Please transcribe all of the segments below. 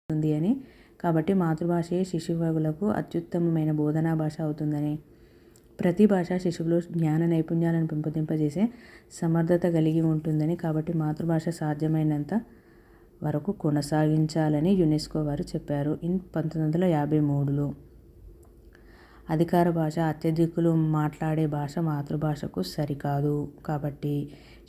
ఉంటుంది అని, కాబట్టి మాతృభాషయే శిశువులకు అత్యుత్తమమైన బోధనా భాష అవుతుందని, ప్రతి భాష శిశువులో జ్ఞాన నైపుణ్యాలను పెంపొందింపజేసే సమర్థత కలిగి ఉంటుందని, కాబట్టి మాతృభాష సాధ్యమైనంత వరకు కొనసాగించాలని యునెస్కో వారు చెప్పారు. 1953లో అధికార భాష అత్యధికులు మాట్లాడే భాష మాతృభాషకు సరికాదు, కాబట్టి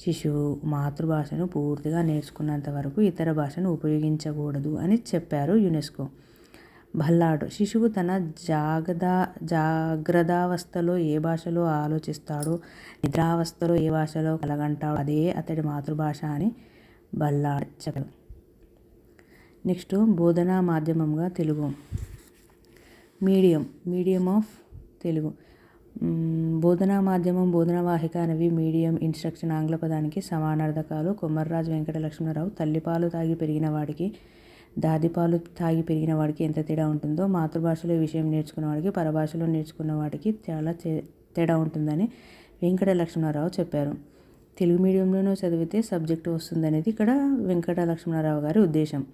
శిశువు మాతృభాషను పూర్తిగా నేర్చుకున్నంత వరకు ఇతర భాషను ఉపయోగించకూడదు అని చెప్పారు యునెస్కో. భల్లాడ్ శిశువు తన జాగ్రత్తావస్థలో ఏ భాషలో ఆలోచిస్తాడో, నిద్రావస్థలో ఏ భాషలో కలగంటాడో అదే అతడి మాతృభాష అని భల్లాడ్ చెప్పారు. నెక్స్ట్ బోధనా మాధ్యమంగా తెలుగు. Medium of Telugu. బోధనా మాధ్యమం, బోధనా వాహిక అనేవి మీడియం, ఇన్స్ట్రక్షన్ ఆంగ్ల పదానికి సమానార్థకాలు. కొమర్రాజు వెంకట లక్ష్మణరావు తల్లిపాలు తాగి పెరిగిన వాడికి, దాదిపాలు తాగి పెరిగిన వాడికి ఎంత తేడా ఉంటుందో మాతృభాషలో ఈ విషయం నేర్చుకున్న వాడికి పరభాషలో నేర్చుకున్న వాడికి చాలా తేడా ఉంటుందని వెంకట లక్ష్మణరావు చెప్పారు. తెలుగు మీడియంలోనూ చదివితే సబ్జెక్టు వస్తుందనేది ఇక్కడ వెంకట లక్ష్మణరావు గారి ఉద్దేశం.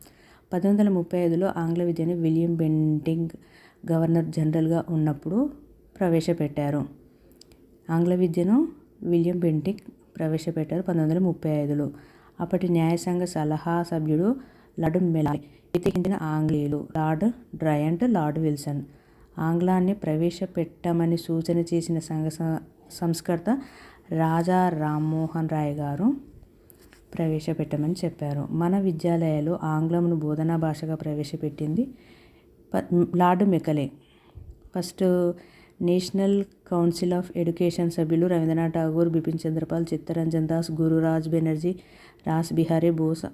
1935లో ఆంగ్ల విద్యను విలియం బెంటింగ్ గవర్నర్ జనరల్గా ఉన్నప్పుడు ప్రవేశపెట్టారు. ఆంగ్ల విద్యను విలియం బెంటింగ్ ప్రవేశపెట్టారు 1935లో. అప్పటి న్యాయసంఘ సలహా సభ్యుడు లార్డ్ మెలాయ్, వ్యతిరేకించిన ఆంగ్లేయులు లార్డ్ డ్రయంట్, లార్డ్ విల్సన్. ఆంగ్లాన్ని ప్రవేశపెట్టమని సూచన చేసిన సంస్కర్త రాజా రామ్మోహన్ రాయ్ గారు ప్రవేశపెట్టమని చెప్పారు. మన విద్యాలయాల్లో ఆంగ్లంను బోధనా భాషగా ప్రవేశపెట్టింది lord Macaulay. First national council of education సభ్యులు రవీంద్రనాథ్ ఠాగూర్, బిపిన్ చంద్రపాల్, చిత్తరంజన్ దాస్, గురురాజ్ బెనర్జీ, రాస్ బిహారీ బోస్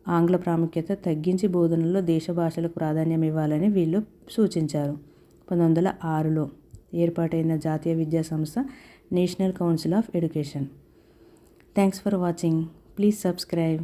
ఆంగ్ల ప్రాముఖ్యత తగ్గించి బోధనలో దేశ భాషలకు ప్రాధాన్యం ఇవ్వాలని వీళ్ళు సూచించారు. 1906లో ఏర్పాటైన జాతీయ విద్యా సంస్థ national council of education. Thanks for watching. Please subscribe.